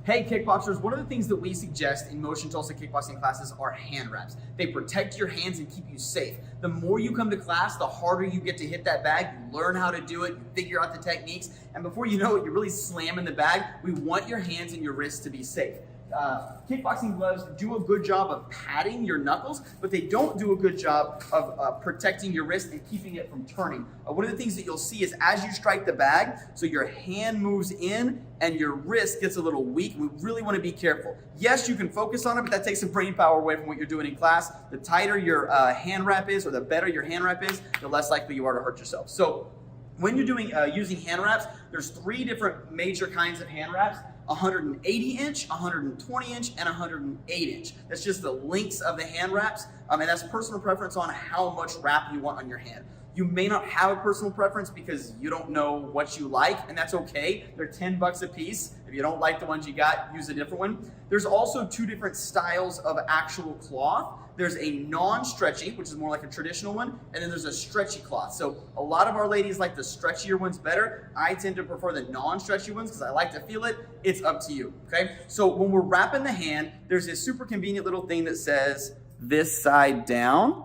Hey kickboxers, one of the things that we suggest in Motion Tulsa kickboxing classes are hand wraps. They protect your hands and keep you safe. The more you come to class, the harder you get to hit that bag. You learn how to do it, you figure out the techniques, and before you know it, you're really slamming the bag. We want your hands and your wrists to be safe. Kickboxing gloves do a good job of padding your knuckles, but they don't do a good job of protecting your wrist and keeping it from turning. One of the things that you'll see is as you strike the bag, so your hand moves in and your wrist gets a little weak. We really want to be careful. Yes, you can focus on it, but that takes some brain power away from what you're doing in class. The tighter your hand wrap is, or the better your hand wrap is, the less likely you are to hurt yourself. So when you're doing using hand wraps, there's 3 different major kinds of hand wraps: 180 inch, 120 inch, and 108 inch. That's just the lengths of the hand wraps, and that's personal preference on how much wrap you want on your hand. You may not have a personal preference because you don't know what you like, and that's okay. They're 10 bucks a piece. If you don't like the ones you got, use a different one. There's also 2 different styles of actual cloth. There's a non-stretchy, which is more like a traditional one, and then there's a stretchy cloth. So a lot of our ladies like the stretchier ones better. I tend to prefer the non-stretchy ones because I like to feel it. It's up to you, okay? So when we're wrapping the hand, there's this super convenient little thing that says this side down,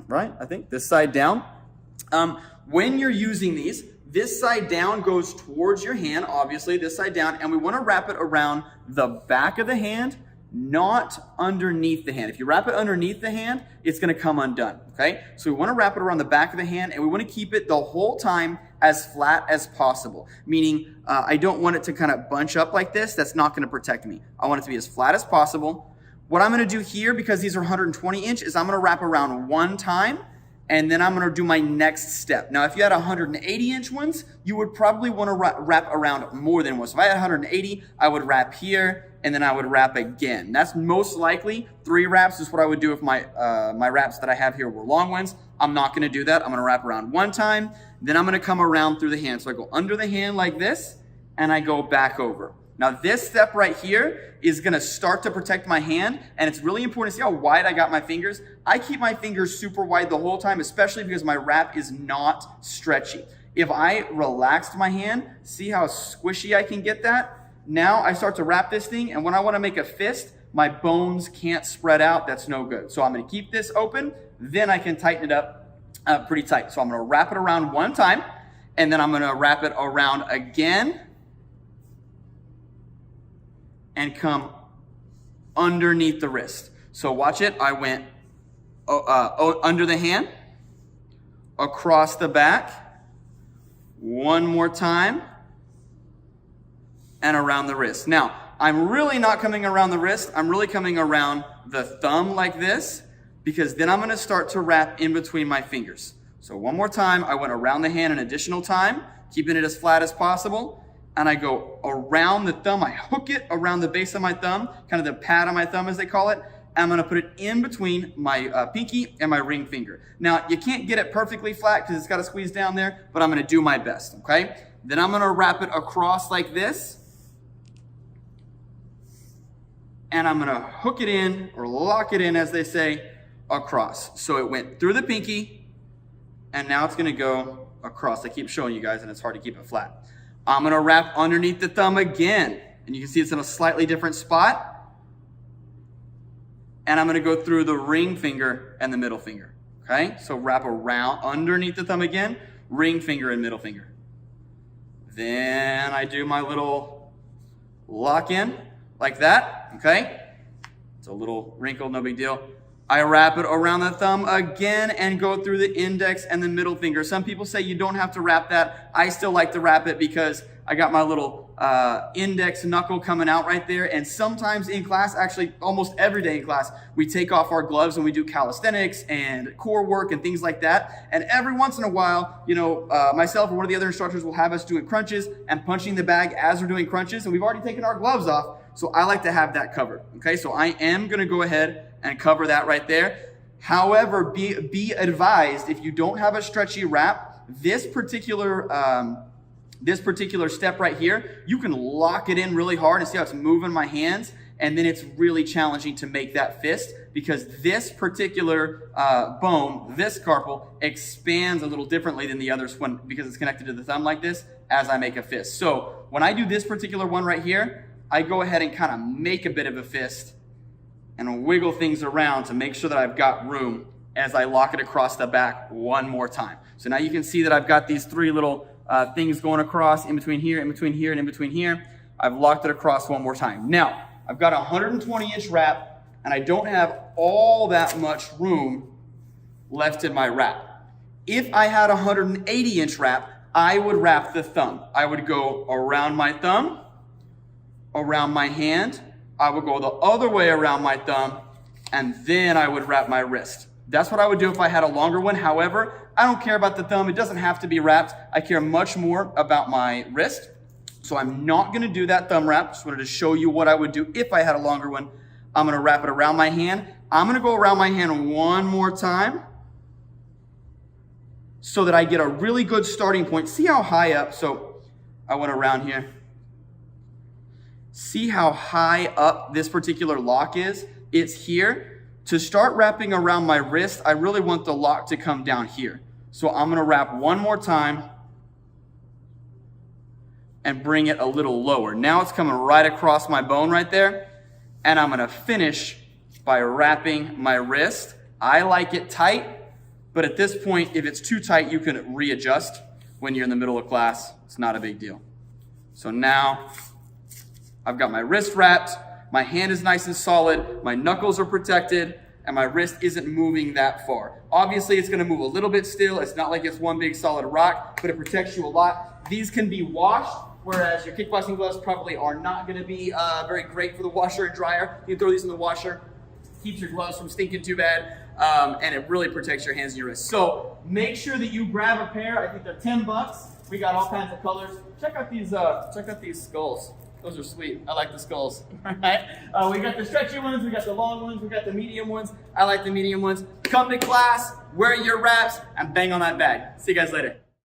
right? I think this side down. When you're using these, this side down goes towards your hand, obviously, this side down, and we want to wrap it around the back of the hand, not underneath the hand. If you wrap it underneath the hand, it's going to come undone, okay? So we want to wrap it around the back of the hand, and we want to keep it the whole time as flat as possible, meaning I don't want it to kind of bunch up like this. That's not going to protect me. I want it to be as flat as possible. What I'm going to do here, because these are 120 inch, is I'm going to wrap around one time, and then I'm going to do my next step. Now, if you had 180 inch ones, you would probably want to wrap around more than one. So if I had 180, I would wrap here, and then I would wrap again. That's most likely 3 wraps is what I would do if my my wraps that I have here were long ones. I'm not going to do that. I'm going to wrap around one time, then I'm going to come around through the hand. So I go under the hand like this, and I go back over. Now this step right here is going to start to protect my hand, and it's really important to see how wide I got my fingers. I keep my fingers super wide the whole time, especially because my wrap is not stretchy. If I relaxed my hand, see how squishy I can get that? Now I start to wrap this thing, and when I want to make a fist, my bones can't spread out. That's no good. So I'm going to keep this open, then I can tighten it up pretty tight. So I'm going to wrap it around one time, and then I'm going to wrap it around again, and come underneath the wrist. So watch it. I went under the hand, across the back, one more time, and around the wrist. Now, I'm really not coming around the wrist. I'm really coming around the thumb like this, because then I'm going to start to wrap in between my fingers. So one more time. I went around the hand an additional time, keeping it as flat as possible. And I go around the thumb. I hook it around the base of my thumb, kind of the pad on my thumb as they call it. And I'm going to put it in between my pinky and my ring finger. Now, you can't get it perfectly flat because it's got to squeeze down there, but I'm going to do my best, okay? Then I'm going to wrap it across like this. And I'm going to hook it in, or lock it in, as they say, across. So it went through the pinky, and now it's going to go across. I keep showing you guys, and it's hard to keep it flat. I'm going to wrap underneath the thumb again, and you can see it's in a slightly different spot. And I'm going to go through the ring finger and the middle finger, okay? So wrap around underneath the thumb again, ring finger and middle finger. Then I do my little lock in like that, okay? It's a little wrinkle, no big deal. I wrap it around the thumb again and go through the index and the middle finger. Some people say you don't have to wrap that. I still like to wrap it because I got my little index knuckle coming out right there. And sometimes in class, actually almost every day in class, we take off our gloves and we do calisthenics and core work and things like that. And every once in a while, you know, myself or one of the other instructors will have us doing crunches and punching the bag as we're doing crunches. And we've already taken our gloves off. So I like to have that covered, okay? So I am going to go ahead and cover that right there. However, be advised, if you don't have a stretchy wrap, this particular step right here, you can lock it in really hard and see how it's moving my hands, and then it's really challenging to make that fist because this particular bone, this carpal, expands a little differently than the others because it's connected to the thumb like this as I make a fist. So when I do this particular one right here, I go ahead and kind of make a bit of a fist and wiggle things around to make sure that I've got room as I lock it across the back one more time. So now you can see that I've got these three little things going across in between here, in between here, and in between here. I've locked it across one more time. Now, I've got a 120-inch wrap, and I don't have all that much room left in my wrap. If I had a 180-inch wrap, I would wrap the thumb. I would go around my thumb, around my hand. I would go the other way around my thumb, and then I would wrap my wrist. That's what I would do if I had a longer one. However, I don't care about the thumb. It doesn't have to be wrapped. I care much more about my wrist. So I'm not gonna do that thumb wrap. Just wanted to show you what I would do if I had a longer one. I'm gonna wrap it around my hand. I'm gonna go around my hand one more time so that I get a really good starting point. See how high up, so I went around here. See how high up this particular lock is? It's here. To start wrapping around my wrist, I really want the lock to come down here. So I'm gonna wrap one more time and bring it a little lower. Now it's coming right across my bone right there. And I'm gonna finish by wrapping my wrist. I like it tight, but at this point, if it's too tight, you can readjust when you're in the middle of class. It's not a big deal. So now I've got my wrist wrapped, my hand is nice and solid, my knuckles are protected, and my wrist isn't moving that far. Obviously, it's gonna move a little bit still. It's not like it's one big solid rock, but it protects you a lot. These can be washed, whereas your kickboxing gloves probably are not gonna be very great for the washer and dryer. You can throw these in the washer, keeps your gloves from stinking too bad, and it really protects your hands and your wrists. So make sure that you grab a pair. I think they're 10 bucks. We got all kinds of colors. Check out these skulls. Those are sweet. I like the skulls. All right. We got the stretchy ones, we got the long ones, we got the medium ones. I like the medium ones. Come to class, wear your wraps, and bang on that bag. See you guys later.